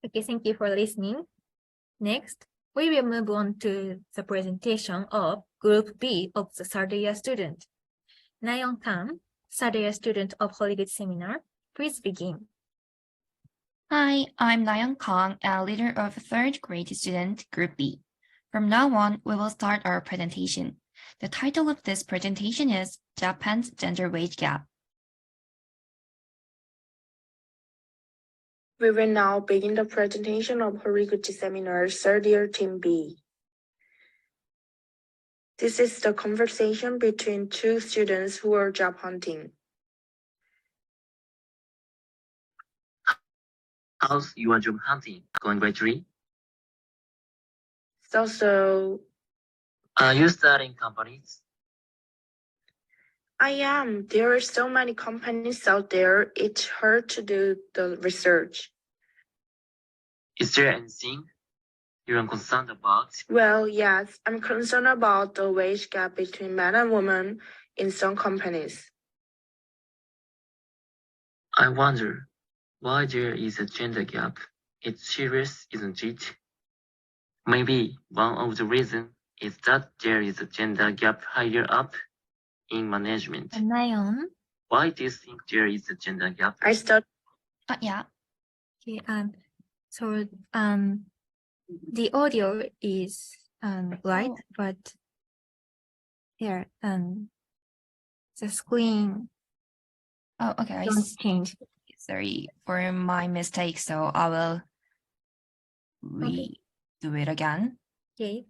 Okay, thank you for listening. Next, we will move on to the presentation of Group B of the third year student. Nayeon Kang, third year student of Holy Good Seminar, please begin. Hi, I'm Nayeon Kang, a leader of third grade student Group B. From now on, we will start our presentation. The title of this presentation is Japan's Gender Wage Gap. We will now begin the presentation of Horiguchi Seminar Third Year Team B. This is the conversation between two students who are job hunting. How's your job hunting going lately? So, Are you starting companies? I am. There are so many companies out there, it's hard to do the research. Is there anything you're concerned about? Well, yes, I'm concerned about the wage gap between men and women in some companies. I wonder why there is a gender gap. It's serious, isn't it? Maybe one of the reasons is that there is a gender gap higher up in management. Nayeon. Why do you think there is a gender gap? I studied Yeah. Okay, so the audio is right, but here the screen Oh, okay. don't change. Sorry for my mistake, so I will redo it again. Okay.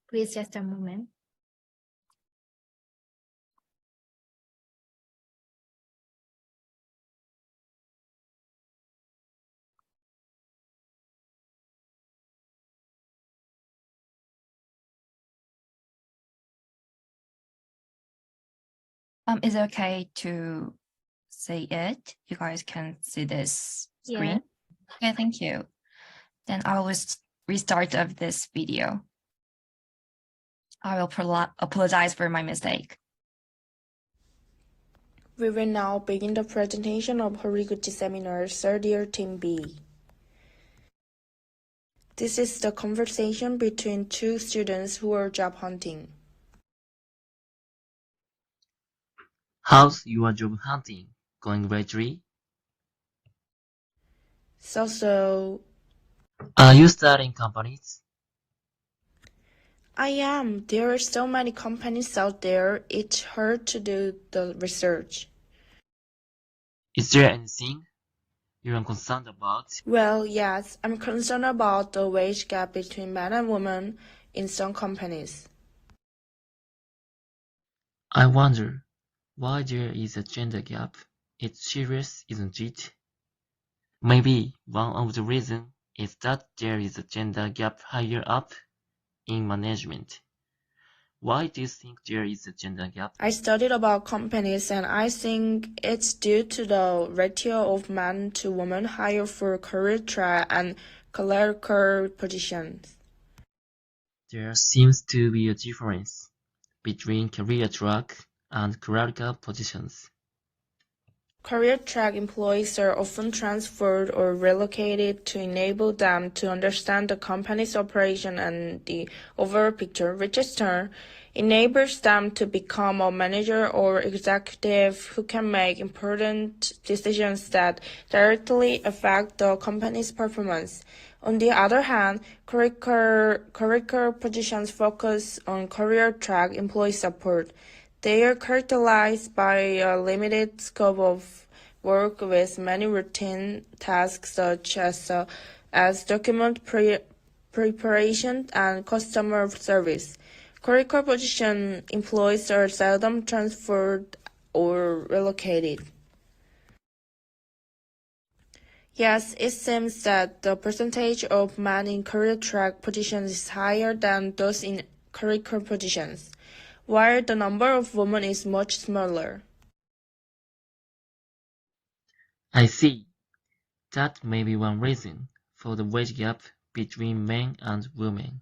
Please just a moment. Is it okay to say it? You guys can see this screen? Yeah. Okay, thank you. Then I will restart of this video. I will apologize for my mistake. We will now begin the presentation of Horiguchi Seminar Third Year Team B. This is the conversation between two students who are job hunting. How's your job hunting going lately? So, Are you starting companies? I am. There are so many companies out there, it's hard to do the research. Is there anything you're concerned about? Well, yes, I'm concerned about the wage gap between men and women in some companies. I wonder why there is a gender gap. It's serious, isn't it? Maybe one of the reasons is that there is a gender gap higher up in management. Why do you think there is a gender gap? I studied about companies and I think it's due to the ratio of men to women hired for career track and clerical positions. There seems to be a difference between career track and clerical positions. Career track employees are often transferred or relocated to enable them to understand the company's operation and the overall picture, which in turn enables them to become a manager or executive who can make important decisions that directly affect the company's performance. On the other hand, career positions focus on career track employee support. They are characterized by a limited scope of work with many routine tasks such as document preparation and customer service. Critical position employees are seldom transferred or relocated. Yes, it seems that the percentage of men in career track positions is higher than those in critical positions, while the number of women is much smaller. I see. That may be one reason for the wage gap between men and women.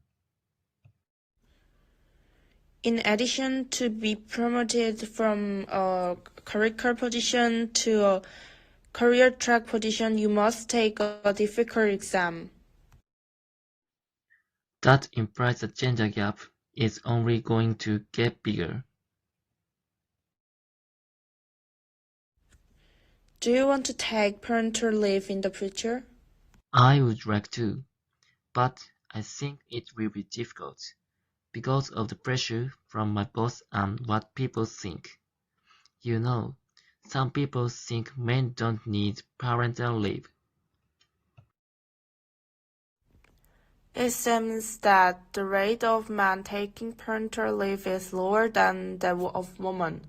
In addition, to be promoted from a clerical position to a career track position, you must take a difficult exam. That implies the gender gap is only going to get bigger. Do you want to take parental leave in the future? I would like to, but I think it will be difficult because of the pressure from my boss and what people think. You know, some people think men don't need parental leave. It seems that the rate of men taking parental leave is lower than that of women.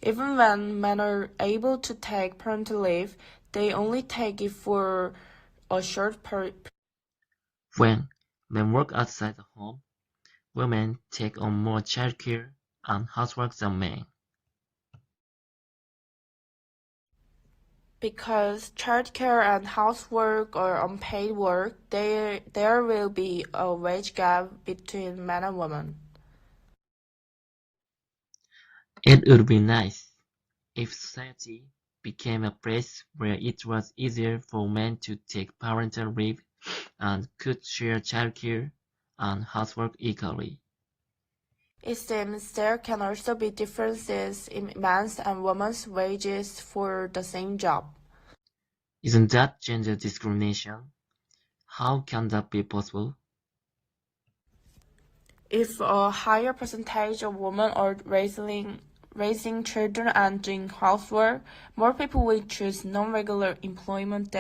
Even when men are able to take parental leave, they only take it for a short period. When men work outside the home, women take on more childcare and housework than men. Because childcare and housework are unpaid work, there will be a wage gap between men and women. It would be nice if society became a place where it was easier for men to take parental leave and could share childcare and housework equally. It seems there can also be differences in men's and women's wages for the same job. Isn't that gender discrimination? How can that be possible? If a higher percentage of women are raising children and doing housework, more people will choose non-regular employment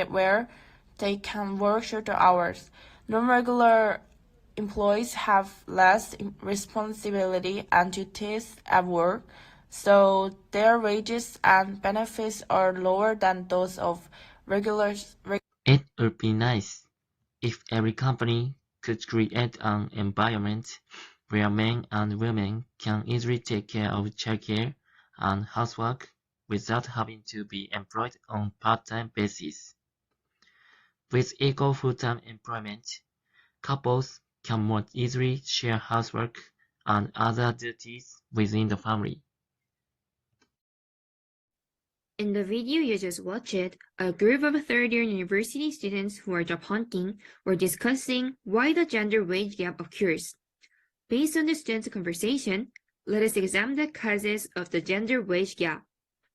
where they can work shorter hours. Non-regular employees have less responsibility and duties at work, so their wages and benefits are lower than those of regulars. It would be nice if every company could create an environment where men and women can easily take care of childcare and housework without having to be employed on part-time basis. With equal full-time employment, couples can more easily share housework and other duties within the family. In the video you just watched, a group of third-year university students who are job hunting were discussing why the gender wage gap occurs. Based on the students' conversation, let us examine the causes of the gender wage gap.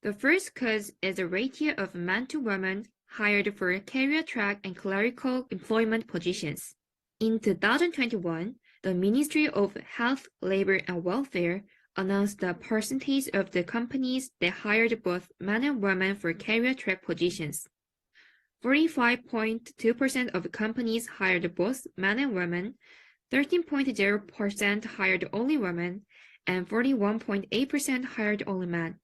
The first cause is the ratio of men to women hired for career track and clerical employment positions. In 2021, the Ministry of Health, Labor and Welfare announced the percentage of the companies that hired both men and women for career track positions. 45.2% of companies hired both men and women, 13.0% hired only women, and 41.8% hired only men.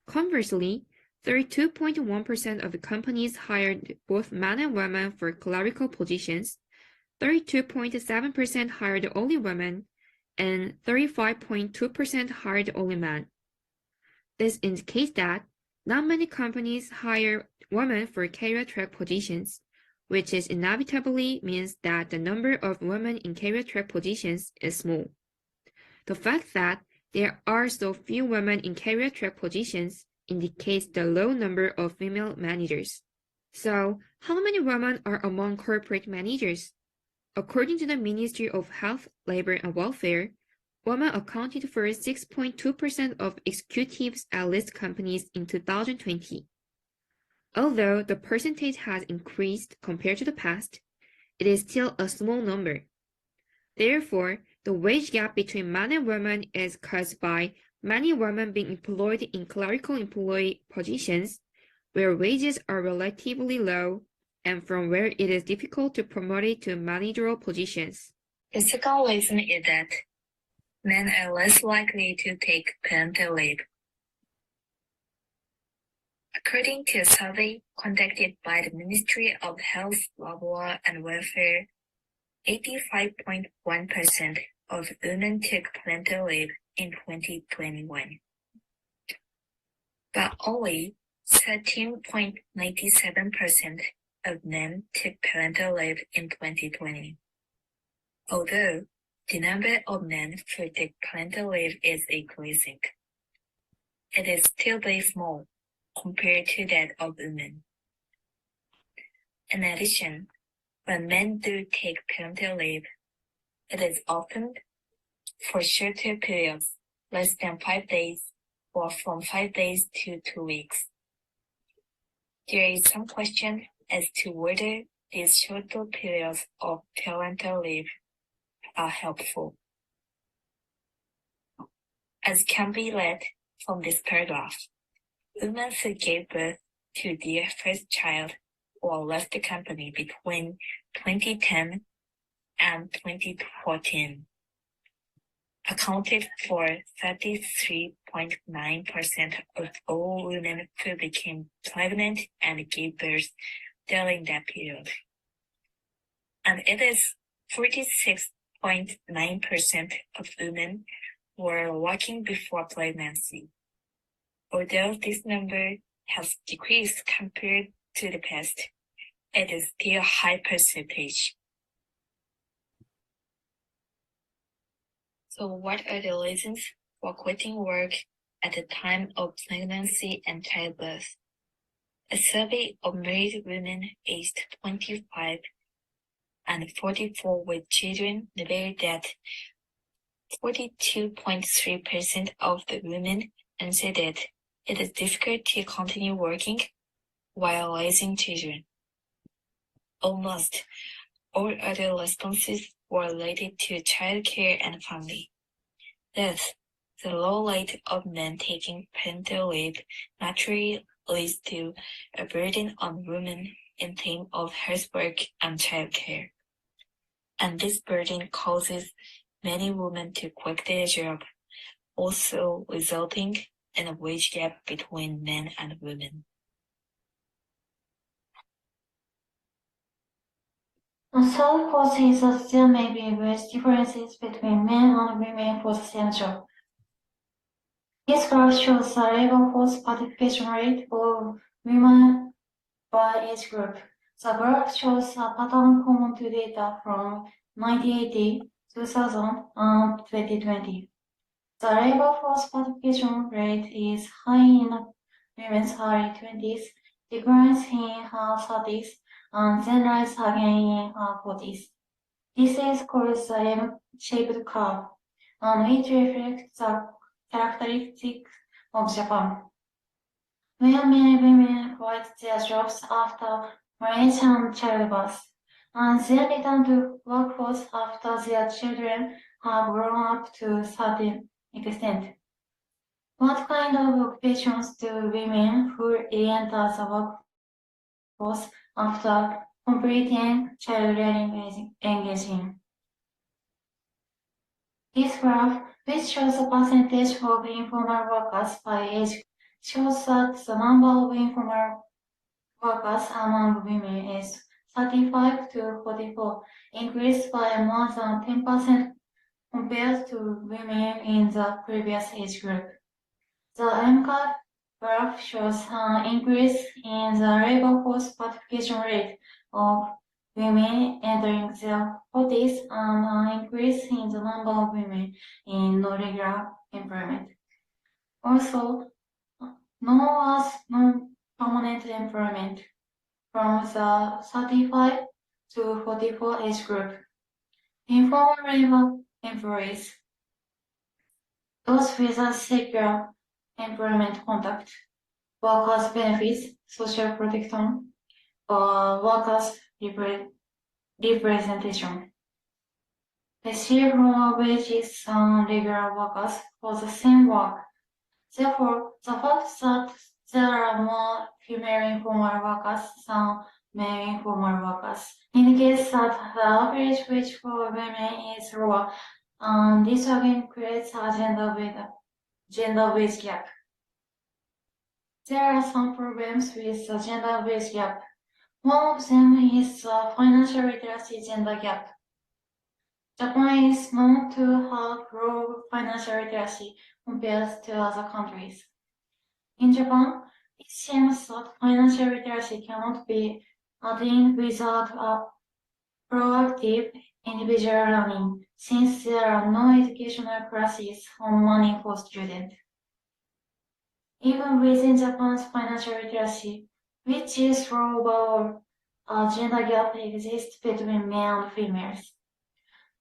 Conversely, 32.1% of companies hired both men and women for clerical positions, 32.7% hired only women, and 35.2% hired only men. This indicates that not many companies hire women for career track positions, which is inevitably means that the number of women in career track positions is small. The fact that there are so few women in career track positions indicates the low number of female managers. So, how many women are among corporate managers? According to the Ministry of Health, Labor and Welfare, women accounted for 6.2% of executives at listed companies in 2020. Although the percentage has increased compared to the past, it is still a small number. Therefore, the wage gap between men and women is caused by many women being employed in clerical employee positions where wages are relatively low and from where it is difficult to promote it to managerial positions. The second reason is that men are less likely to take parental leave. According to a survey conducted by the Ministry of Health, Labor and Welfare, 85.1% of women took parental leave in 2021, but only 13.97% of men took parental leave in 2020. Although the number of men who take parental leave is increasing, it is still very small. compared to that of women. In addition, when men do take parental leave, it is often for shorter periods, less than 5 days, or from 5 days to 2 weeks. There is some question as to whether these shorter periods of parental leave are helpful. As can be read from this paragraph, women who gave birth to their first child or left the company between 2010 and 2014 accounted for 33.9% of all women who became pregnant and gave birth during that period. And it is 46.9% of women were working before pregnancy. Although this number has decreased compared to the past, it is still a high percentage. So what are the reasons for quitting work at the time of pregnancy and childbirth? A survey of married women aged 25 and 44 with children revealed that 42.3% of the women answered that it is difficult to continue working while raising children. Almost all other responses were related to childcare and family. Thus, the low rate of men taking parental leave naturally leads to a burden on women in terms of housework and childcare. And this burden causes many women to quit their job, also resulting in a wage gap between men and women. A third cause is that there may be wage differences between men and women for the same job. This graph shows the labor force participation rate of women by age group. The graph shows a pattern common to data from 1980, 2000, and 2020. The labor force participation rate is high in women's early 20s, declines in her 30s, and then rises again in her 40s. This is called the M-shaped curve, and it reflects the characteristics of Japan, where many women quit their jobs after marriage and childbirth, and then return to workforce after their children have grown up to a certain extent. What kind of occupations do women who re-enter the workforce after completing child-rearing engage in? This graph, which shows the percentage of informal workers by age, shows that the number of informal workers among women is 35 to 44, increased by more than 10% compared to women in the previous age group. The MCAT graph shows an increase in the labor force participation rate of women entering their 40s and an increase in the number of women in non-regular employment. Also, known as non-permanent employment from the 35 to 44 age group. Informal labor employees, those with a secure employment contact, workers' benefits, social protection, or workers' representation. Receive lower wages than regular workers for the same work. Therefore, the fact that there are more female informal workers than male informal workers indicates that the average wage for women is lower, and this again creates a gender wage gap. There are some problems with the gender wage gap. One of them is the financial literacy gender gap. Japan is known to have low financial literacy compared to other countries. In Japan, it seems that financial literacy cannot be attained without a proactive individual learning, since there are no educational classes on money for students. even within Japan's financial literacy, which is low overall, a gender gap exists between men and females.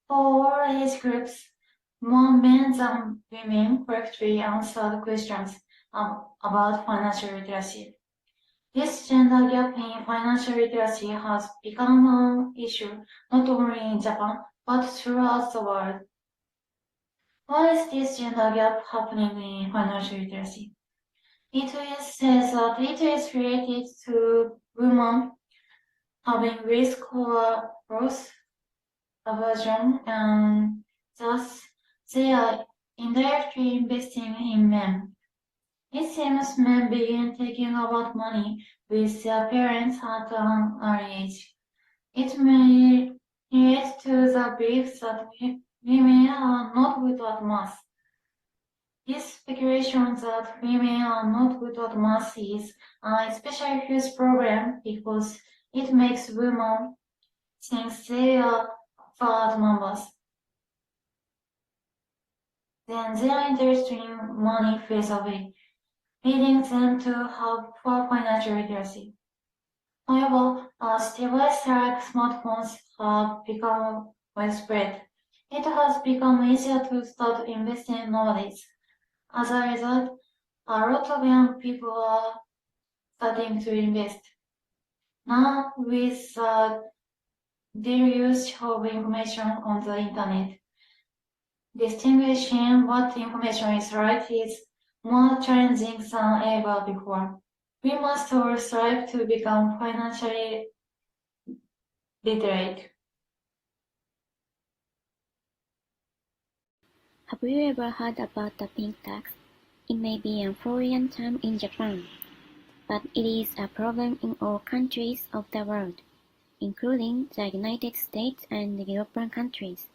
For all age groups, more men than women correctly answered questions about financial literacy. This gender gap in financial literacy has become an issue not only in Japan, but throughout the world. Why is this gender gap happening in financial literacy? It says that it is related to women having risk or loss aversion, and thus they are indirectly investing in men. It seems men begin thinking about money with their parents at an early age. It may relate to the belief that women are not good at math. This speculation that women are not good at math is an especially huge problem because it makes women think they are bad numbers. Then their interest in money fades away, leading them to have poor financial literacy. However, as devices like smartphones have become widespread, it has become easier to start investing nowadays. As a result, a lot of young people are starting to invest. Now, with the deluge of information on the internet, distinguishing what information is right is more challenging than ever before. We must all strive to become financially literate. Have you ever heard about the pink tax? It may be a foreign term in Japan, but it is a problem in all countries of the world, including the United States and European countries.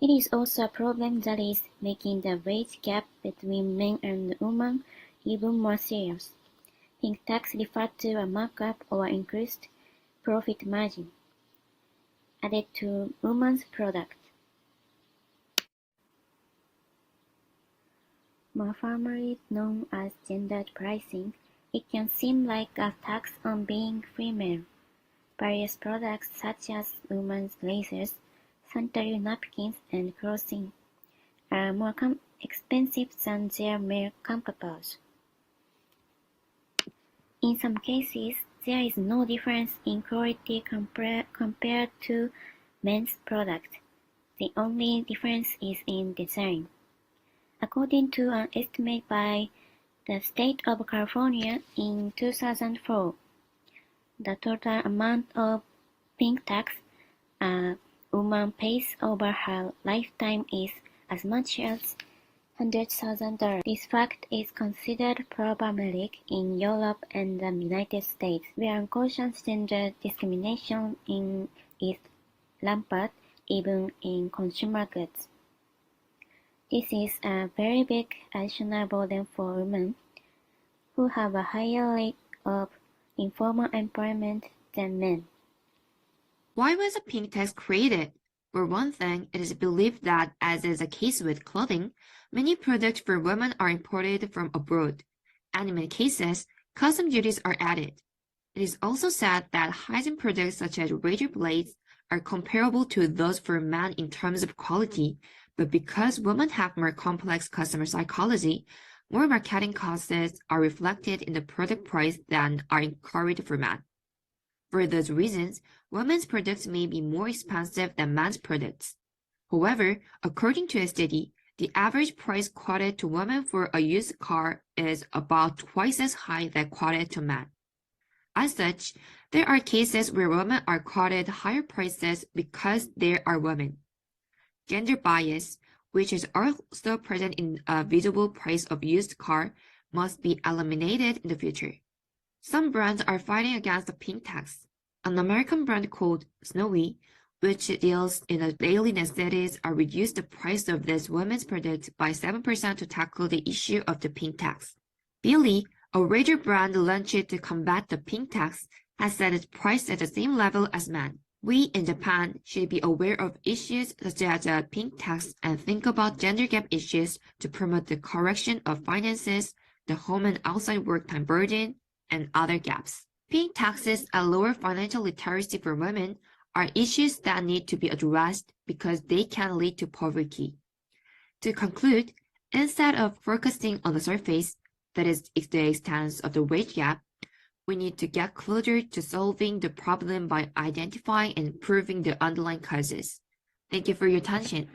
It is also a problem that is making the wage gap between men and women even more serious. Pink tax refers to a markup or increased profit margin added to women's products. More formally known as gendered pricing, it can seem like a tax on being female. Various products such as women's dresses, sanitary napkins, and clothing are more expensive than their male counterparts. In some cases, there is no difference in quality compared to men's products. The only difference is in design. According to an estimate by the state of California in 2004, the total amount of pink tax a woman pays over her lifetime is as much as $100,000. This fact is considered problematic in Europe and the United States, where unconscious gender discrimination is rampant even in consumer goods. This is a very big additional burden for women, who have a higher rate of informal employment than men. Why was a pink tax created? For one thing, it is believed that, as is the case with clothing, many products for women are imported from abroad, and in many cases, custom duties are added. It is also said that hygiene products such as razor blades are comparable to those for men in terms of quality, but because women have more complex customer psychology, more marketing costs are reflected in the product price than are encouraged for men. For those reasons, women's products may be more expensive than men's products. However, according to a study, the average price quoted to women for a used car is about twice as high that quoted to men. As such, there are cases where women are quoted higher prices because they are women. Gender bias, which is also present in a visible price of used car, must be eliminated in the future. Some brands are fighting against the pink tax. An American brand called Snowy, which deals in the daily necessities, reduced the price of this women's product by 7% to tackle the issue of the pink tax. Billy, a razor brand launched to combat the pink tax, has set its price at the same level as men. We in Japan should be aware of issues such as pink tax and think about gender gap issues to promote the correction of finances, the home and outside work time burden, and other gaps. Pink taxes and lower financial literacy for women are issues that need to be addressed because they can lead to poverty. To conclude, instead of focusing on the surface, that is the extent of the wage gap, we need to get closer to solving the problem by identifying and improving the underlying causes. Thank you for your attention.